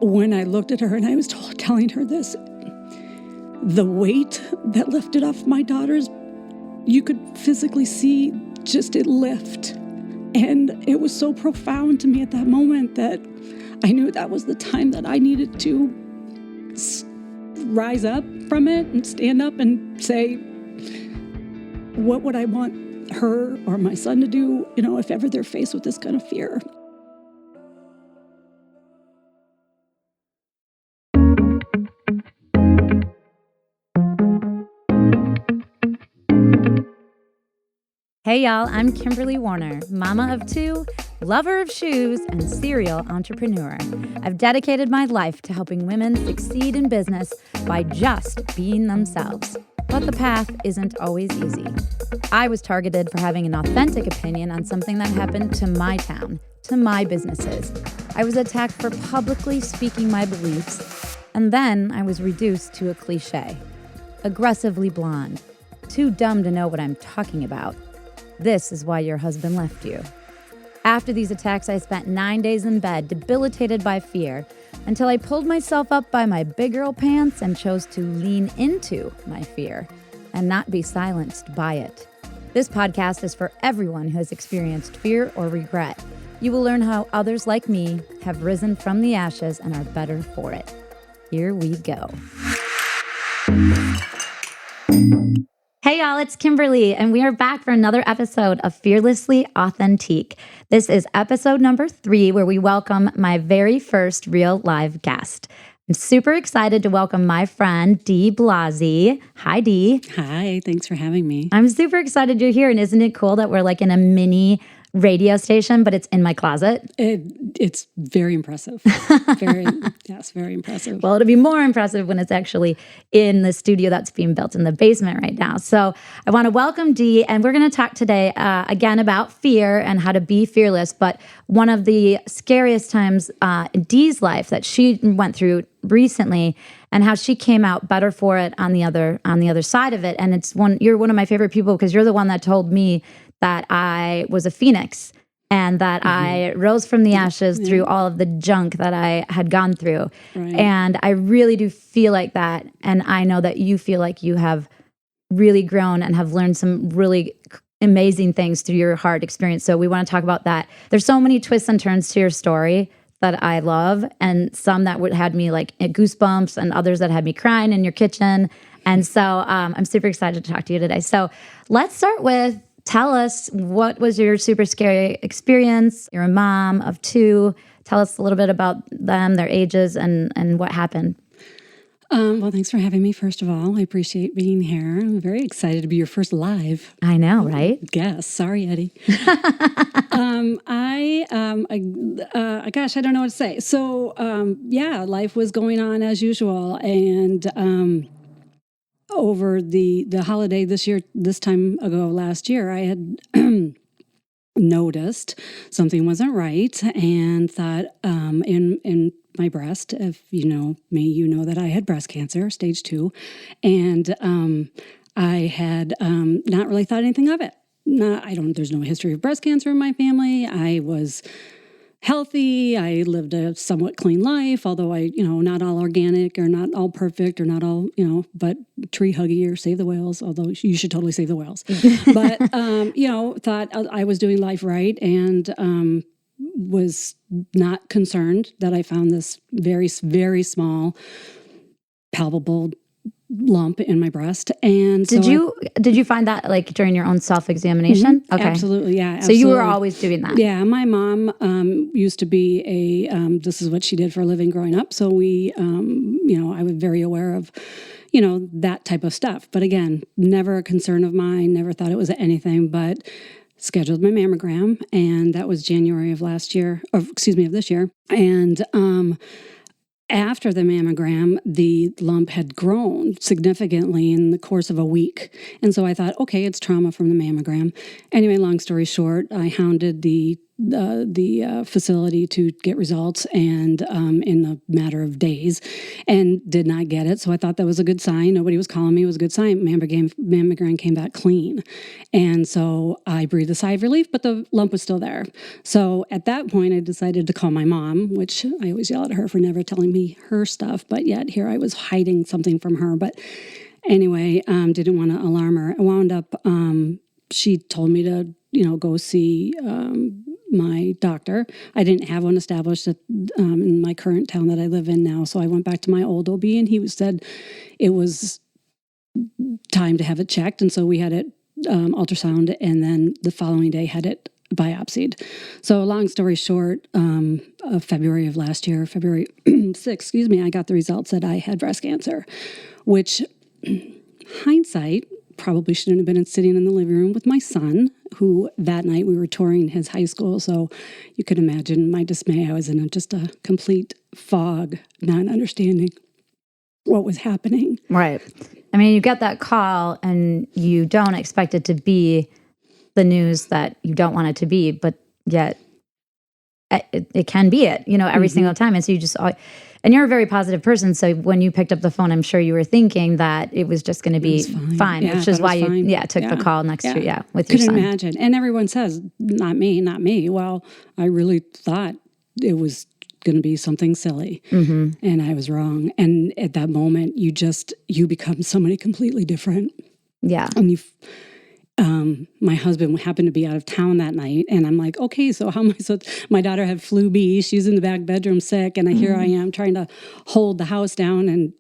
when I looked at her and I was telling her this, the weight that lifted off my daughters, you could physically see just it lift. And it was so profound to me at that moment that I knew that was the time that I needed to rise up from it and stand up and say, what would I want her or my son to do, if ever they're faced with this kind of fear? Hey y'all, I'm Kimberly Warner, mama of two, lover of shoes, and serial entrepreneur. I've dedicated my life to helping women succeed in business by just being themselves. But the path isn't always easy. I was targeted for having an authentic opinion on something that happened to my town, to my businesses. I was attacked for publicly speaking my beliefs, and then I was reduced to a cliche. Aggressively blonde, too dumb to know what I'm talking about. This is why your husband left you. After these attacks, I spent 9 days in bed, debilitated by fear, until I pulled myself up by my big girl pants and chose to lean into my fear and not be silenced by it. This podcast is for everyone who has experienced fear or regret. You will learn how others like me have risen from the ashes and are better for it. Here we go. Hey y'all, it's Kimberly, and we are back for another episode of Fearlessly Authentique. This is episode number 3, where we welcome my very first real live guest. I'm super excited to welcome my friend, Deann Blasi. Hi, Dee. Hi, thanks for having me. I'm super excited you're here, and isn't it cool that we're like in a mini radio station, but it's in my closet? It's very impressive. Very impressive. Well, it'll be more impressive when it's actually in the studio that's being built in the basement right now. So I want to welcome Dee, and we're going to talk today again about fear and how to be fearless. But one of the scariest times in Dee's life that she went through recently, and how she came out better for it on the other side of it. And you're one of my favorite people because you're the one that told me that I was a phoenix and that I rose from the ashes through all of the junk that I had gone through. Right. And I really do feel like that. And I know that you feel like you have really grown and have learned some really amazing things through your hard experience. So we want to talk about that. There's so many twists and turns to your story that I love, and some that had me like goosebumps, and others that had me crying in your kitchen. And so I'm super excited to talk to you today. So let's start with, tell us, what was your super scary experience? You're a mom of 2. Tell us a little bit about them, their ages, and what happened. Well, thanks for having me, first of all. I appreciate being here. I'm very excited to be your first live. I know, right? Guest. Sorry, Eddie. Gosh, I don't know what to say. So, life was going on as usual. And over the holiday this time ago last year, I had noticed something wasn't right and thought in my breast, if you know me, you know that I had breast cancer, stage 2, and I had not really thought anything of it. There's no history of breast cancer in my family. I was healthy. I lived a somewhat clean life, although not all organic or not all perfect or not all, but tree huggy or save the whales, although you should totally save the whales. But, thought I was doing life right, and was not concerned that I found this very, very small, palpable lump in my breast. And did you find that like during your own self-examination? Mm-hmm, okay. Absolutely. Yeah. Absolutely. So you were always doing that. Yeah. My mom used to be this is what she did for a living growing up. So we, I was very aware of, that type of stuff. But again, never a concern of mine, never thought it was anything, but scheduled my mammogram. And that was January of this year. And, after the mammogram, the lump had grown significantly in the course of a week. And so I thought, okay, it's trauma from the mammogram. Anyway, long story short, I hounded the the facility to get results, and in a matter of days, and did not get it. So I thought that was a good sign. Nobody was calling me. It was a good sign. Mammogram came back clean. And so I breathed a sigh of relief, but the lump was still there. So at that point, I decided to call my mom, which I always yell at her for never telling me her stuff, but yet here I was hiding something from her. But anyway, didn't want to alarm her. I wound up, she told me to, go see my doctor. I didn't have one established in my current town that I live in now. So I went back to my old OB, and he said it was time to have it checked. And so we had it ultrasound, and then the following day had it biopsied. So long story short, February of last year, February 6th, I got the results that I had breast cancer, which hindsight, probably shouldn't have been sitting in the living room with my son, who that night we were touring his high school. So you could imagine my dismay. I was in just a complete fog, not understanding what was happening. Right. I mean, you get that call and you don't expect it to be the news that you don't want it to be, but yet it can be it, every single time. And so you just... And you're a very positive person, so when you picked up the phone, I'm sure you were thinking that it was just going to be fine, yeah, which is why you took the call next to with your son. Couldn't imagine. And everyone says, not me, not me. Well, I really thought it was going to be something silly, and I was wrong. And at that moment, you become somebody completely different. Yeah. And my husband happened to be out of town that night, and I'm like, okay, so how am I? So my daughter had flu B. She's in the back bedroom sick, and here I am trying to hold the house down and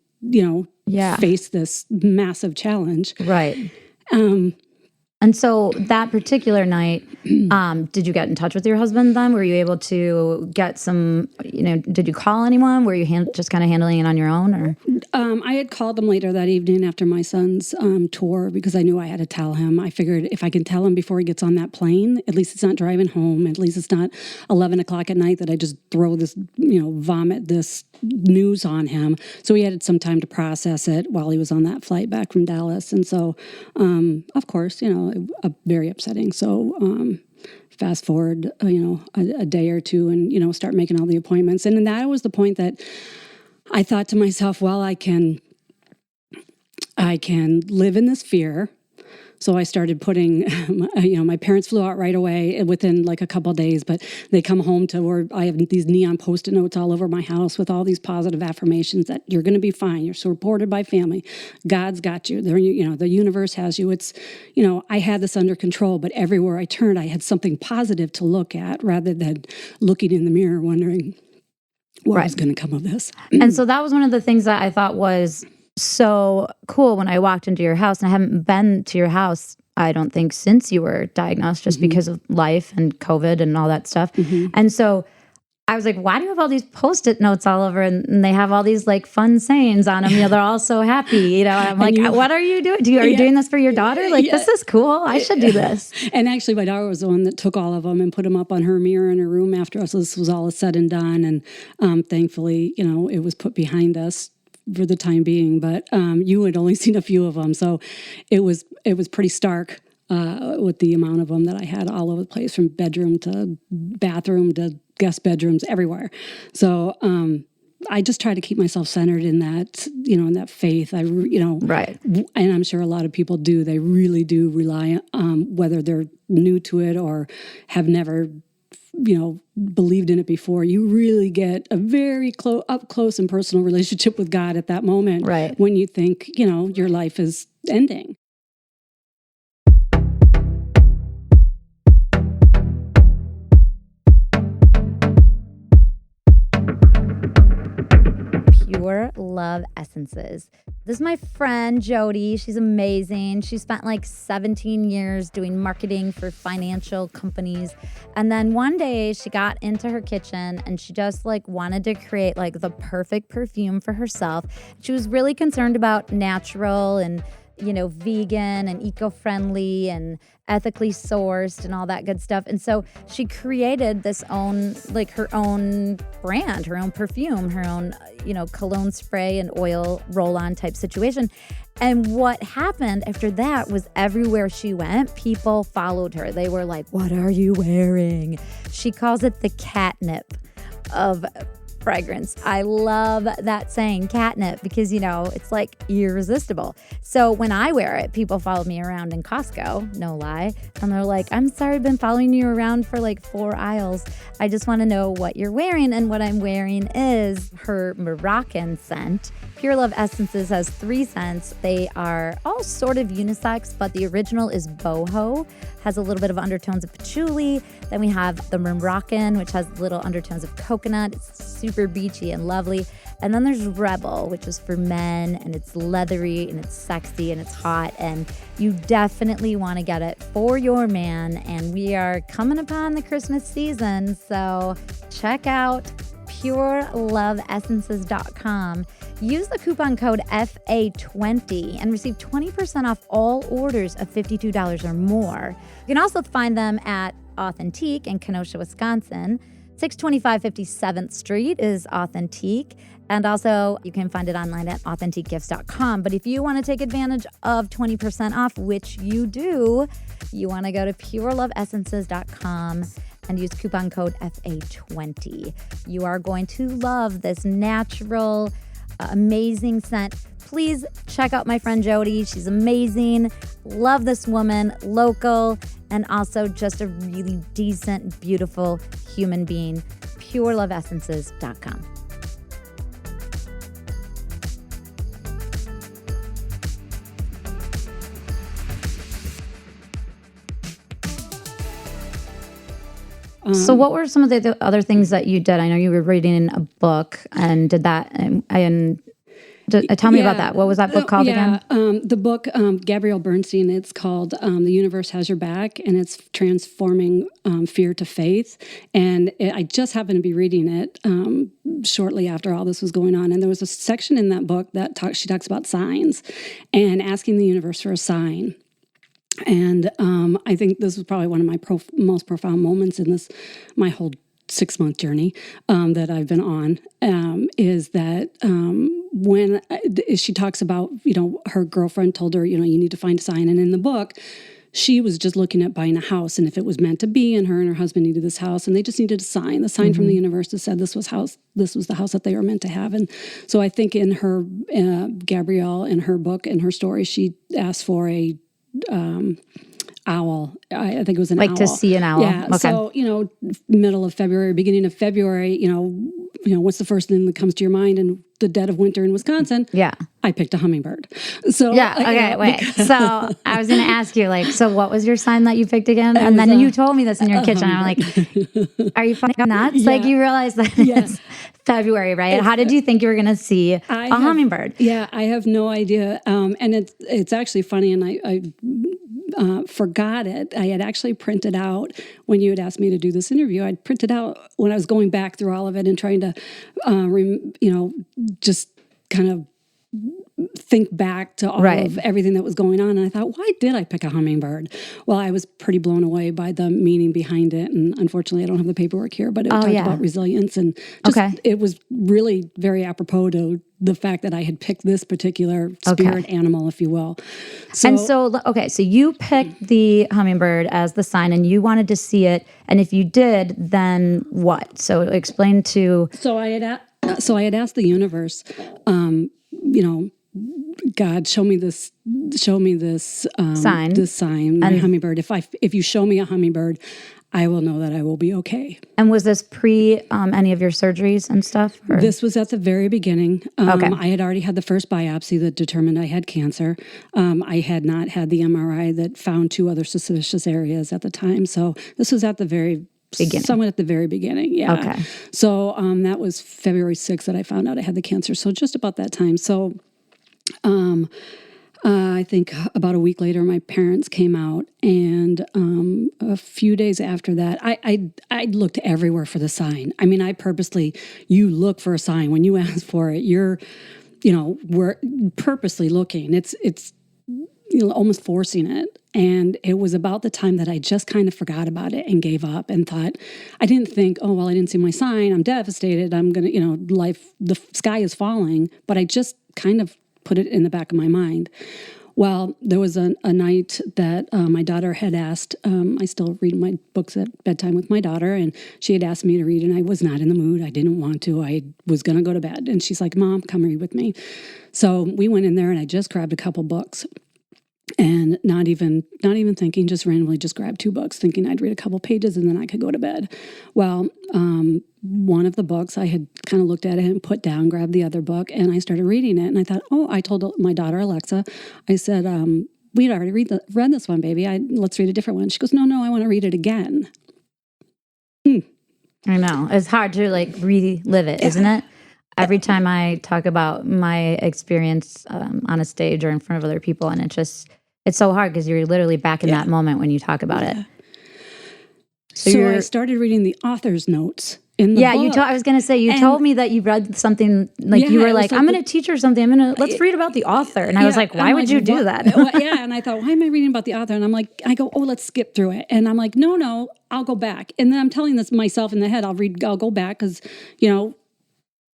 face this massive challenge. Right. And so that particular night, did you get in touch with your husband then? Were you able to get some, did you call anyone? Were you just kind of handling it on your own? Or I had called him later that evening after my son's tour, because I knew I had to tell him. I figured if I can tell him before he gets on that plane, at least it's not driving home. At least it's not 11 o'clock at night that I just throw this, vomit this news on him. So he had some time to process it while he was on that flight back from Dallas. And so, of course, very upsetting. So fast forward, a day or two, and, start making all the appointments. And then that was the point that I thought to myself, well, I can live in this fear. So I started putting, my parents flew out right away within like a couple of days, but they come home to where I have these neon Post-it notes all over my house with all these positive affirmations that you're going to be fine. You're supported by family. God's got you. The universe has you. It's, I had this under control, but everywhere I turned, I had something positive to look at rather than looking in the mirror wondering what was going to come of this. And so that was one of the things that I thought was so cool when I walked into your house. And I haven't been to your house, I don't think, since you were diagnosed, just because of life and COVID and all that stuff. And so I was like, why do you have all these Post-it notes all over? And they have all these like fun sayings on them. They're all so happy. And I'm like, what are you doing? Are you doing this for your daughter? Like, this is cool. I should do this. And actually, my daughter was the one that took all of them and put them up on her mirror in her room after us. So this was all said and done. And thankfully, it was put behind us for the time being. But you had only seen a few of them. So it was pretty stark. With the amount of them that I had all over the place, from bedroom to bathroom to guest bedrooms, everywhere. So I just try to keep myself centered in that, in that faith. Right. And I'm sure a lot of people do. They really do rely on, whether they're new to it or have never, believed in it before. You really get a very up close and personal relationship with God at that moment. Right. When you think, your life is ending. Pure Love Essences. This is my friend Jody. She's amazing. She spent like 17 years doing marketing for financial companies. And then one day she got into her kitchen and she just like wanted to create like the perfect perfume for herself. She was really concerned about natural and vegan and eco-friendly and ethically sourced and all that good stuff. And so she created this her own brand, her own perfume, her own, cologne spray and oil roll-on type situation. And what happened after that was everywhere she went, people followed her. They were like, "What are you wearing?" She calls it the catnip of fragrance. I love that saying, catnip, because, it's like irresistible. So when I wear it, people follow me around in Costco, no lie. And they're like, "I'm sorry, I've been following you around for like 4 aisles. I just want to know what you're wearing." And what I'm wearing is her Moroccan scent. Pure Love Essences has 3 scents. They are all sort of unisex, but the original is boho, has a little bit of undertones of patchouli. Then we have the Moroccan, which has little undertones of coconut. It's super beachy and lovely. And then there's Rebel, which is for men, and it's leathery and it's sexy and it's hot. And you definitely want to get it for your man. And we are coming upon the Christmas season, so check out pureloveessences.com. Use the coupon code FA20 and receive 20% off all orders of $52 or more. You can also find them at Authentique in Kenosha, Wisconsin. 625 57th Street is Authentique. And also, you can find it online at AuthentiqueGifts.com. But if you want to take advantage of 20% off, which you do, you want to go to pureloveessences.com and use coupon code FA20. You are going to love this natural, amazing scent. Please check out my friend Jody. She's amazing. Love this woman, local, and also just a really decent, beautiful human being. pureloveessences.com. So what were some of the other things that you did? I know you were reading a book and did that. Tell me about that. What was that book called again? The book, Gabrielle Bernstein, it's called The Universe Has Your Back, and it's transforming fear to faith. And I just happened to be reading it shortly after all this was going on. And there was a section in that book that she talks about signs and asking the universe for a sign. And I think this was probably one of my most profound moments in my whole 6-month journey that I've been on, is that when she talks about, her girlfriend told her, you need to find a sign. And in the book, she was just looking at buying a house and if it was meant to be, and her and her husband needed this house, and they just needed a sign, the sign from the universe that said this was the house that they were meant to have. And so I think in her, Gabrielle, in her book, in her story, she asked for a owl. I think it was an owl. Like to see an owl. Yeah. Okay. So, middle of February, beginning of February, what's the first thing that comes to your mind in the dead of winter in Wisconsin? Yeah. I picked a hummingbird. So yeah. Okay. Wait. So I was going to ask you, so what was your sign that you picked again? And then you told me this in your kitchen. I'm like, are you fucking nuts? Yeah. You realize that it's February, right? How did you think you were going to see a hummingbird? Yeah, I have no idea. And it's actually funny, and I forgot it. I had actually printed out, when you had asked me to do this interview, I'd printed out when I was going back through all of it and trying to, just kind of think back to all of everything that was going on. And I thought, why did I pick a hummingbird? Well, I was pretty blown away by the meaning behind it. And unfortunately, I don't have the paperwork here, but it talked about resilience. And just, it was really very apropos to the fact that I had picked this particular spirit animal, if you will. So you picked the hummingbird as the sign, and you wanted to see it. And if you did, then what? So explain to... So I had asked the universe, God, show me this sign, my hummingbird. If you show me a hummingbird, I will know that I will be okay. And was this pre any of your surgeries and stuff? Or? This was at the very beginning. I had already had the first biopsy that determined I had cancer. I had not had the MRI that found 2 other suspicious areas at the time. So this was at the very beginning. Somewhat at the very beginning, yeah. Okay. So that was February 6th that I found out I had the cancer. So just about that time. So I think about a week later, my parents came out, and a few days after that, I looked everywhere for the sign. I mean, you look for a sign. When you ask for it, we're purposely looking. It's almost forcing it. And it was about the time that I just kind of forgot about it and gave up and thought, I didn't think, oh, well, I didn't see my sign. I'm devastated. I'm going to, the sky is falling. But I just kind of put it in the back of my mind. Well, there was a night that my daughter had asked, I still read my books at bedtime with my daughter, and she had asked me to read, and I was not in the mood. I didn't want to. I was going to go to bed. And she's like, Mom, come read with me. So we went in there, and I just grabbed a couple books. And not even thinking, just randomly just grabbed 2 books, thinking I'd read a couple pages and then I could go to bed. Well, one of the books I had kind of looked at it and put down, grabbed the other book, and I started reading it. And I thought, I told my daughter, Alexa, I said, we'd already read this one, baby. Let's read a different one. She goes, no, I want to read it again. I know. It's hard to like relive it, isn't it? Every time I talk about my experience on a stage or in front of other people, and it's so hard because you're literally back in that moment when you talk about it. So I started reading the author's notes in the book. I was going to say, you told me that you read something, like you were like, I'm going to teach her something. Let's read about the author. And I was like, why would you do that? And I thought, why am I reading about the author? And I'm like, let's skip through it. And I'm like, no, I'll go back. And then I'm telling this myself in the head, I'll go back because,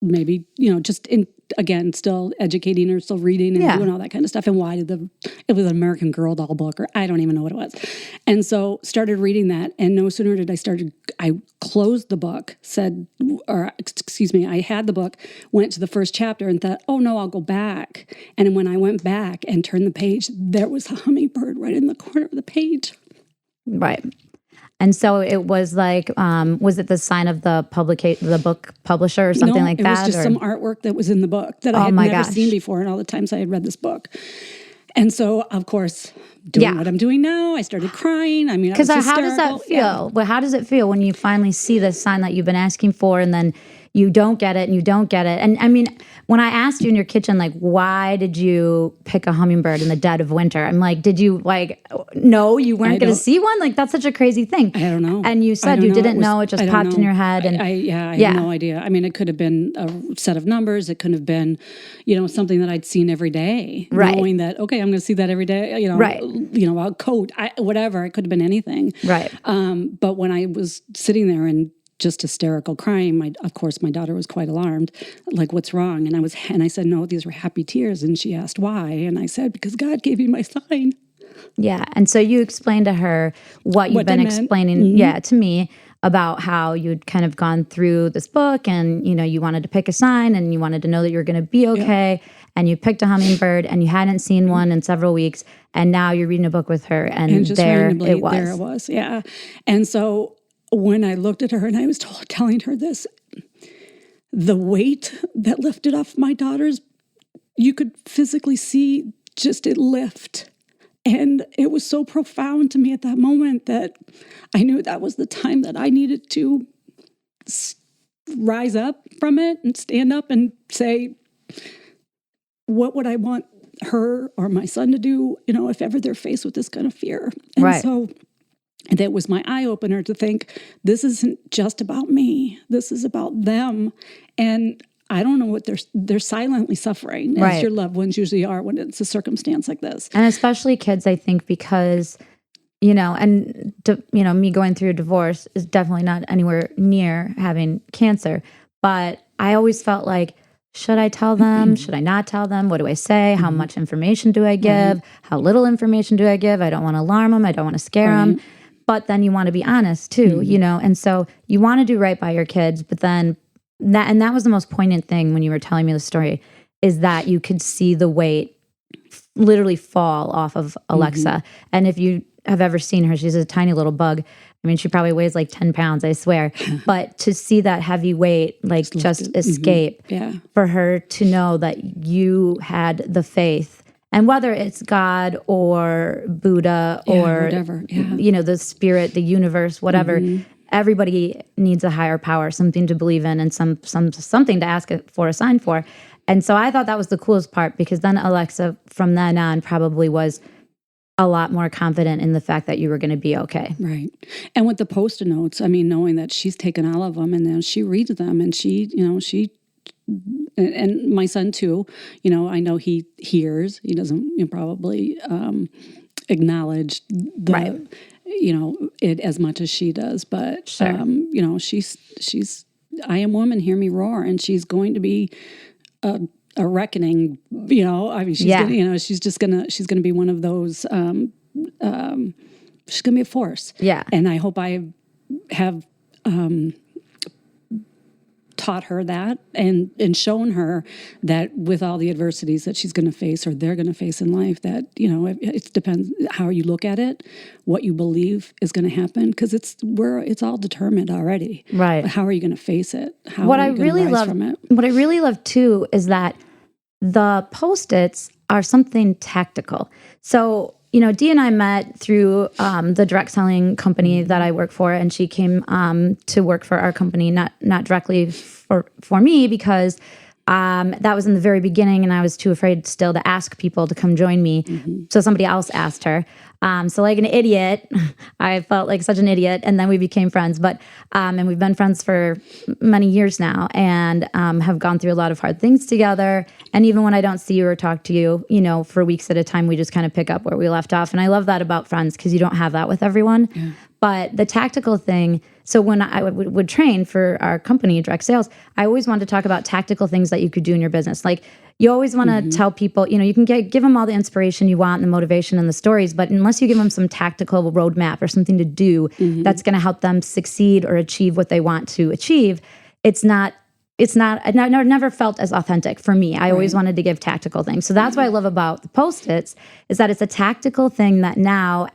maybe, just again, still educating her, still reading and doing all that kind of stuff. And why it was an American Girl doll book, or I don't even know what it was. And so started reading that. And no sooner did I closed the book, I had the book, went to the first chapter and thought, oh no, I'll go back. And when I went back and turned the page, there was a hummingbird right in the corner of the page. Right. And so it was like, was it the sign of the book publisher or something like that? No, it was just some artwork that was in the book that I had never seen before in all the times I had read this book. And so, of course, doing what I'm doing now, I started crying. I mean, because how does that feel? Yeah. Well, how does it feel when you finally see the sign that you've been asking for, and then you don't get it, and you don't get it? And I mean, when I asked you in your kitchen, like, why did you pick a hummingbird in the dead of winter? I'm like, did you no, you weren't going to see one? Like, that's such a crazy thing. I don't know. And you said you didn't know. It just popped in your head. And I had no idea. I mean, it could have been a set of numbers. It could have been, something that I'd seen every day. Right. Knowing that, okay, I'm going to see that every day. Right. A coat, whatever. It could have been anything. Right. But when I was sitting there and just hysterical crying, of course my daughter was quite alarmed, like, what's wrong? And I said, no, these were happy tears. And she asked why, and I said, because God gave me my sign. Yeah. And so you explained to her what you've been explaining to me about how you'd kind of gone through this book, and you wanted to pick a sign, and you wanted to know that you were going to be okay. And you picked a hummingbird, and you hadn't seen one in several weeks, and now you're reading a book with her, and just there it was. Yeah. And so when I looked at her and I was telling her this, the weight that lifted off my daughter's, you could physically see just it lift. And it was so profound to me at that moment that I knew that was the time that I needed to rise up from it and stand up and say, what would I want her or my son to do, if ever they're faced with this kind of fear? And so that was my eye-opener to think, this isn't just about me. This is about them. And I don't know what they're silently suffering, as your loved ones usually are when it's a circumstance like this. And especially kids, I think, because, me going through a divorce is definitely not anywhere near having cancer. But I always felt like, should I tell them? Should I not tell them? What do I say? How much information do I give? How little information do I give? I don't want to alarm them. I don't want to scare them. But then you want to be honest too, and so you want to do right by your kids, but then that was the most poignant thing when you were telling me the story, is that you could see the weight literally fall off of Alexa. And if you have ever seen her, she's a tiny little bug. I mean, she probably weighs like 10 pounds, I swear. But to see that heavy weight, like just escape, for her to know that you had the faith, and whether it's God or Buddha or whatever, the spirit, the universe, whatever, everybody needs a higher power, something to believe in, and something to ask for a sign for. And so I thought that was the coolest part, because then Alexa, from then on, probably was a lot more confident in the fact that you were going to be okay. Right. And with the Post-it notes, I mean, knowing that she's taken all of them and then she reads them, and she and my son too, I know he hears, he doesn't probably acknowledge it as much as she does, but she's I am woman, hear me roar, and she's going to be a reckoning. You know, I mean, she's Yeah. gonna, you know, she's gonna be one of those. She's gonna be a force. Yeah. And I hope I have taught her that and shown her that with all the adversities that she's going to face or they're going to face in life, that, you know, it depends how you look at it, what you believe is going to happen, because it's all determined already. Right. But how are you going to face it? How What are I you going to really rise love, from it? what I really love too, is that the Post-its are something tactical. So, you know, Dee and I met through the direct selling company that I work for, and she came to work for our company, not directly for me, because that was in the very beginning, and I was too afraid still to ask people to come join me. So somebody else asked her. So like an idiot, I felt like such an idiot, and then we became friends. But and we've been friends for many years now, and have gone through a lot of hard things together. And even when I don't see you or talk to you, you know, for weeks at a time, we just kind of pick up where we left off. And I love that about friends, because you don't have that with everyone. Yeah. But the tactical thing, so when I would train for our company, direct sales, I always wanted to talk about tactical things that you could do in your business. Like, you always want to tell people, you know, you can give them all the inspiration you want and the motivation and the stories, but unless you give them some tactical roadmap or something to do that's going to help them succeed or achieve what they want to achieve, it never felt as authentic for me. I always wanted to give tactical things. So that's what I love about the Post-its, is that it's a tactical thing that now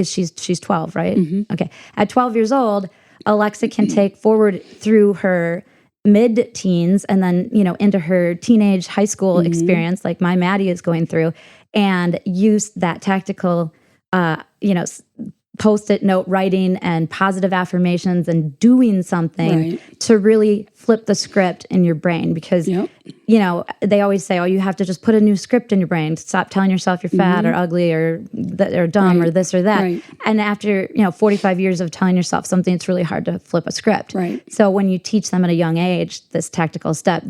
she's 12, right? Okay. At 12 years old, Alexa can take forward through her mid-teens and then, you know, into her teenage high school experience, like my Maddie is going through, and use that tactical, you know, Post-it note writing and positive affirmations and doing something to really flip the script in your brain. Because, you know, they always say, oh, you have to just put a new script in your brain. Stop telling yourself you're fat or ugly or dumb or this or that. And after, you know, 45 years of telling yourself something, it's really hard to flip a script. So when you teach them at a young age this tactical step,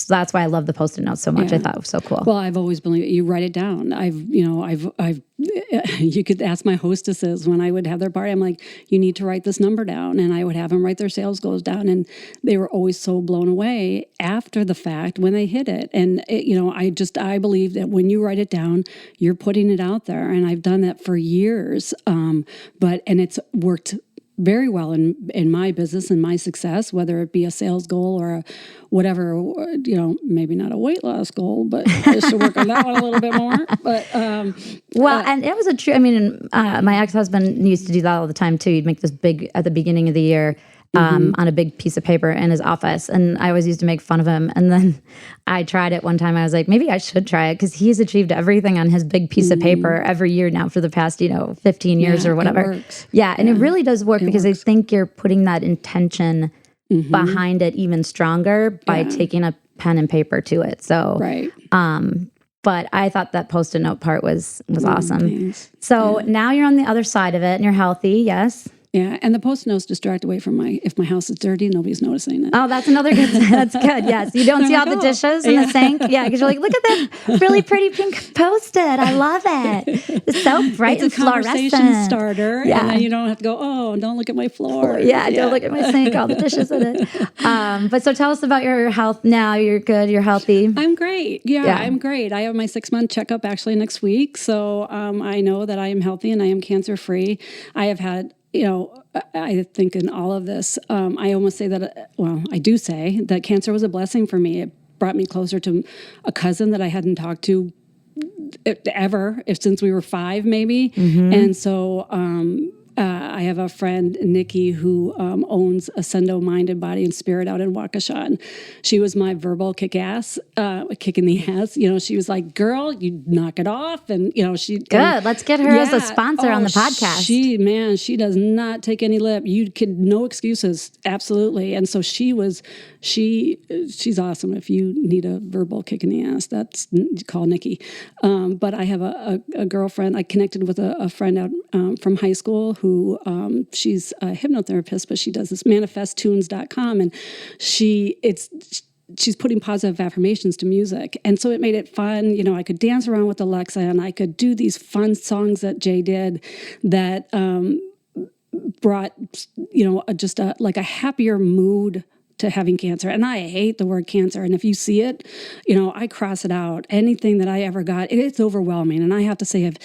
that's why I love the Post-it notes so much. I thought it was so cool. Well, I've always believed you write it down. You could ask my hostesses when I would have their party. I'm like, you need to write this number down, and I would have them write their sales goals down, and they were always so blown away after the fact when they hit it. And I believe that when you write it down, you're putting it out there, and I've done that for years. And it's worked very well in my business and my success, whether it be a sales goal or whatever, you know, maybe not a weight loss goal, but I should work on that one a little bit more. But and it was my ex-husband used to do that all the time too. He'd make this big at the beginning of the year on a big piece of paper in his office, and I always used to make fun of him. And then I tried it one time. I was like, maybe I should try it, because he's achieved everything on his big piece of paper every year now for the past 15 years or whatever. It works. And it really does work, because I think you're putting that intention behind it even stronger by taking a pen and paper to it. So but I thought that Post-it note part was awesome. Thanks. So now you're on the other side of it and you're healthy. Yes. Yeah, and the Post-it notes distract away from if my house is dirty, nobody's noticing it. Oh, that's another good. That's good. Yes, you don't see all the dishes in the sink. Yeah, because you're like, look at that really pretty pink Post-it. I love it. It's so bright and fluorescent. It's a conversation starter, and then you don't have to go, oh, don't look at my floor. Don't look at my sink. All the dishes in it. But so tell us about your health now. You're good. You're healthy. I'm great. Yeah, I'm great. I have my 6-month checkup actually next week, so I know that I am healthy and I am cancer-free. I have had. You know, I think in all of this, I almost say that, I do say that cancer was a blessing for me. It brought me closer to a cousin that I hadn't talked to ever since we were 5, maybe. And so I have a friend, Nikki, who owns Ascendo Mind and Body and Spirit out in Waukesha. And she was my verbal kick in the ass. You know, she was like, girl, you knock it off. And, you know, let's get her as a sponsor on the podcast. She does not take any lip. No excuses. Absolutely. And so she's awesome. If you need a verbal kick in the ass, call Nikki. But I have a girlfriend. I connected with a friend out from high school who she's a hypnotherapist, but she does this manifesttunes.com, and she's putting positive affirmations to music. And so it made it fun. You know, I could dance around with Alexa, and I could do these fun songs that Jay did that brought, you know, just like a happier mood to having cancer. And I hate the word cancer. And if you see it, I cross it out. Anything that I ever got, it's overwhelming. And I have to say, if,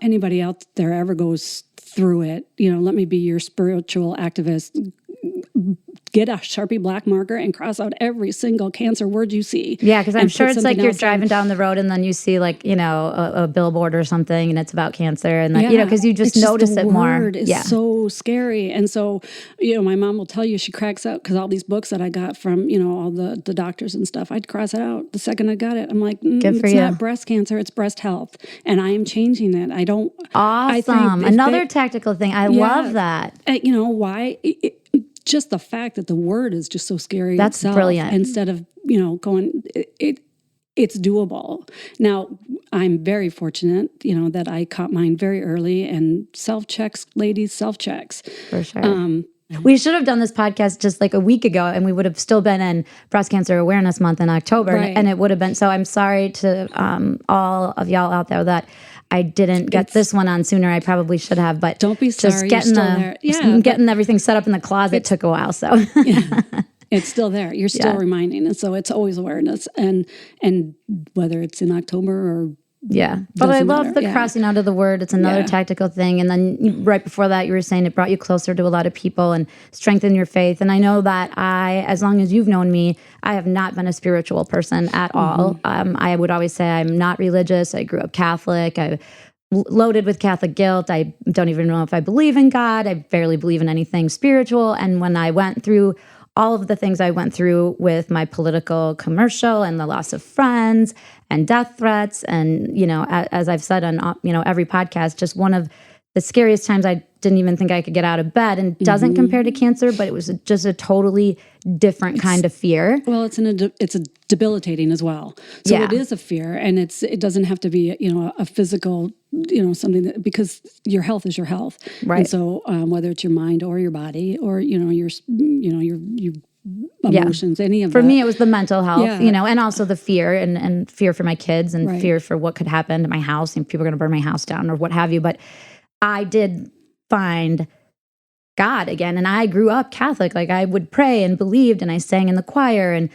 anybody out there ever goes through it, let me be your spiritual activist. Get a Sharpie black marker and cross out every single cancer word you see. Yeah, because I'm sure it's like you're driving down the road and then you see like, a billboard or something and it's about cancer. And then, because you just notice it more. The word is so scary. And so, my mom will tell you, she cracks up because all these books that I got from, all the doctors and stuff, I'd cross it out the second I got it. I'm like, it's not breast cancer, it's breast health. And I am changing it. I don't. Awesome. Another tactical thing. I love that. Why? Just the fact that the word is just so scary. That's itself, brilliant. Instead of, going, it's doable. Now, I'm very fortunate, that I caught mine very early, and self-checks, ladies, self-checks. For sure. We should have done this podcast just like a week ago, and we would have still been in Breast Cancer Awareness Month in October. Right. And it would have been, so I'm sorry to all of y'all out there that I didn't get this one on sooner. I probably should have, but don't be sorry. Just getting everything set up in the closet took a while. So it's still there. You're still reminding, and so it's always awareness. And whether it's in October or but I love the crossing out of the word. It's another tactical thing. And then right before that, you were saying it brought you closer to a lot of people and strengthened your faith. And I know that as long as you've known me, I have not been a spiritual person at all. I would always say I'm not religious. I grew up Catholic. I loaded with Catholic guilt. I don't even know if I believe in God. I barely believe in anything spiritual. And when I went through all of the things I went through with my political commercial and the loss of friends and death threats. And, as I've said on, every podcast, just one of the scariest times I didn't even think I could get out of bed, and doesn't compare to cancer, but it was just a totally different kind of fear. Well, it's a debilitating as well. So it is a fear, and it doesn't have to be, a physical, something that, because your health is your health. Right. And so whether it's your mind or your body or, your emotions, any of that. For me, it was the mental health, and also the fear and fear for my kids and fear for what could happen to my house and people are going to burn my house down or what have you. But I did find God again. And I grew up Catholic. Like I would pray and believed, and I sang in the choir. And,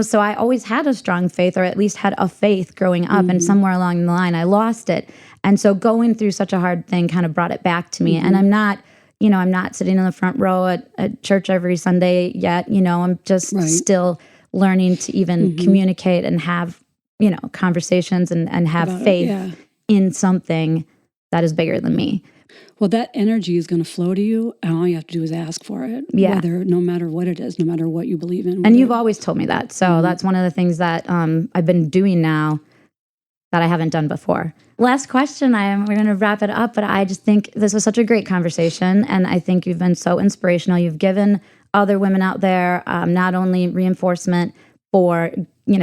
so I always had a strong faith, or at least had a faith growing up. And somewhere along the line, I lost it. And so going through such a hard thing kind of brought it back to me. And I'm not sitting in the front row at church every Sunday yet. I'm just still learning to even communicate and have, conversations and have about faith in something that is bigger than me. Well, that energy is going to flow to you, and all you have to do is ask for it. Yeah. No matter what it is, no matter what you believe in. And you've always told me that. So that's one of the things that I've been doing now that I haven't done before. Last question, we're going to wrap it up, but I just think this was such a great conversation, and I think you've been so inspirational. You've given other women out there not only reinforcement for,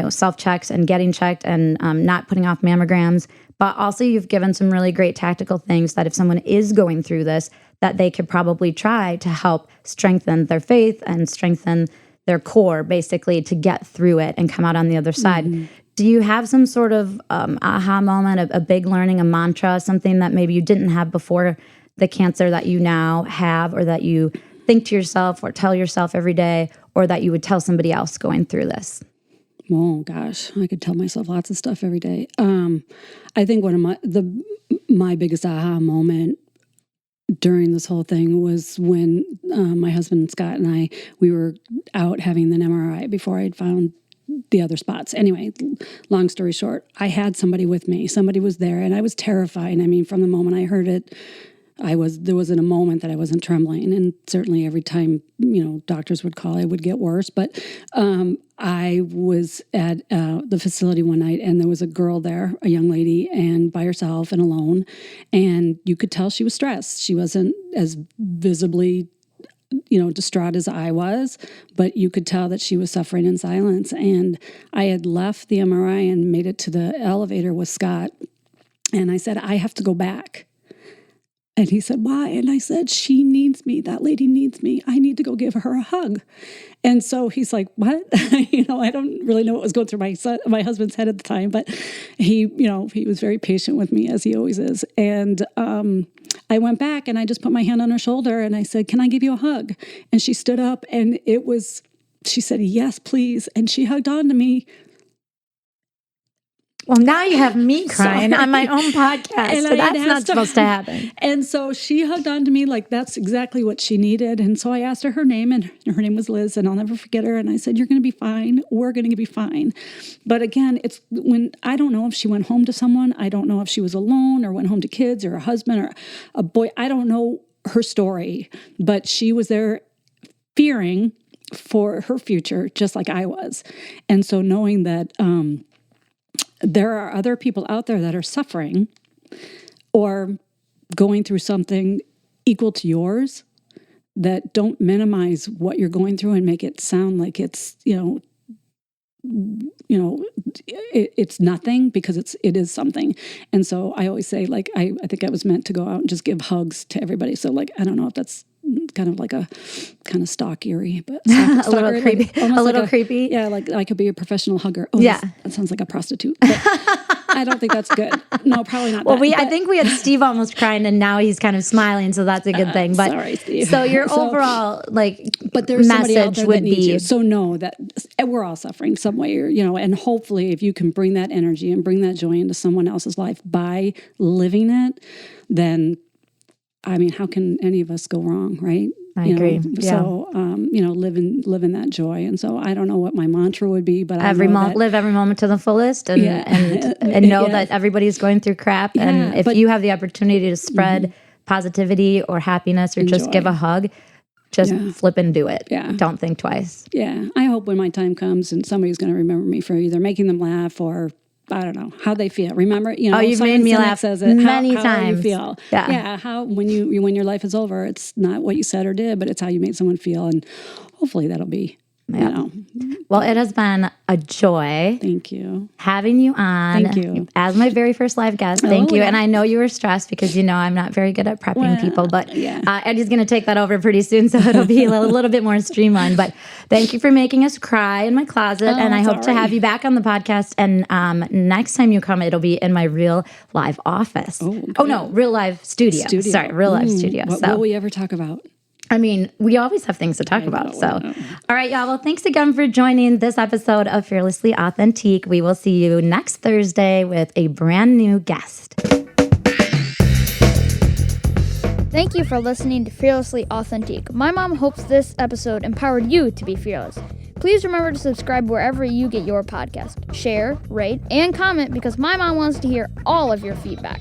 self-checks and getting checked and not putting off mammograms, but also you've given some really great tactical things that if someone is going through this, that they could probably try to help strengthen their faith and strengthen their core, basically, to get through it and come out on the other side. Do you have some sort of aha moment, a big learning, a mantra, something that maybe you didn't have before the cancer that you now have, or that you think to yourself or tell yourself every day, or that you would tell somebody else going through this? Oh gosh, I could tell myself lots of stuff every day. I think one of my biggest aha moment during this whole thing was when my husband Scott and we were out having an MRI before I'd found the other spots. Anyway, long story short, I had somebody with me. Somebody was there, and I was terrified. I mean, from the moment I heard it, there wasn't a moment that I wasn't trembling. And certainly every time, doctors would call, I would get worse. But I was at the facility one night, and there was a girl there, a young lady, and by herself and alone. And you could tell she was stressed. She wasn't as visibly distraught as I was, but you could tell that she was suffering in silence. And I had left the MRI and made it to the elevator with Scott. And I said, I have to go back. And he said, why? And I said, she needs me. That lady needs me. I need to go give her a hug. And so he's like, what? I don't really know what was going through my husband's head at the time, but he was very patient with me, as he always is. And I went back and I just put my hand on her shoulder and I said, can I give you a hug? And she stood up, and it was she said, yes, please. And she hugged on to me. Well, now you have me crying on my own podcast. And so that's not supposed to happen. And so she hugged on to me like that's exactly what she needed. And so I asked her name, and her name was Liz, and I'll never forget her. And I said, you're going to be fine. We're going to be fine. But again, it's when I don't know if she went home to someone. I don't know if she was alone or went home to kids or a husband or a boy. I don't know her story, but she was there fearing for her future, just like I was. And so knowing that, there are other people out there that are suffering or going through something equal to yours, that don't minimize what you're going through and make it sound like it's, it's nothing, because it is something. And so I always say, like, I think I was meant to go out and just give hugs to everybody. So like, I don't know if that's kind of like a kind of stalkery, but a little creepy. A little creepy. Yeah, like I could be a professional hugger. Oh, yeah, that sounds like a prostitute. But I don't think that's good. No, probably not. Well, I think we had Steve almost crying, and now he's kind of smiling, so that's a good thing. But sorry, Steve. So your overall but there's somebody out message there would that needs be you. So know that we're all suffering some way, or and hopefully if you can bring that energy and bring that joy into someone else's life by living it, then I mean, how can any of us go wrong, right? I agree. Yeah. So, live in that joy. And so I don't know what my mantra would be, but live every moment to the fullest, and know that everybody's going through crap. Yeah, and if you have the opportunity to spread positivity or happiness or just give a hug, just flip and do it. Yeah. Don't think twice. Yeah. I hope when my time comes and somebody's going to remember me for either making them laugh or I don't know how they feel. Remember, you've made me laugh many times. How you feel? Yeah. How when your life is over, it's not what you said or did, but it's how you made someone feel, and hopefully that'll be. Well, it has been a joy. Thank you. Having you on. Thank you. As my very first live guest. Thank you. Yeah. And I know you were stressed because I'm not very good at prepping people, but Eddie's going to take that over pretty soon, so it'll be a little bit more streamlined. But thank you for making us cry in my closet, and I hope to have you back on the podcast. And next time you come, it'll be in my real live office. Oh no, real live studio. Sorry, real live studio. What will we ever talk about? I mean, we always have things to talk about. So, all right, y'all. Well, thanks again for joining this episode of Fearlessly Authentique. We will see you next Thursday with a brand new guest. Thank you for listening to Fearlessly Authentique. My mom hopes this episode empowered you to be fearless. Please remember to subscribe wherever you get your podcast. Share, rate, and comment because my mom wants to hear all of your feedback.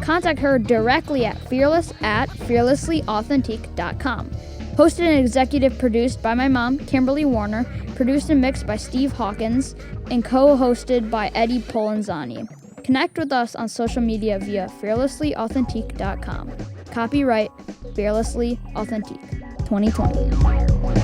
Contact her directly at fearless@fearlesslyauthentique.com. Hosted and executive produced by my mom, Kimberly Warner, produced and mixed by Steve Hawkins, and co-hosted by Eddie Polanzani. Connect with us on social media via fearlesslyauthentique.com. Copyright Fearlessly Authentique 2020.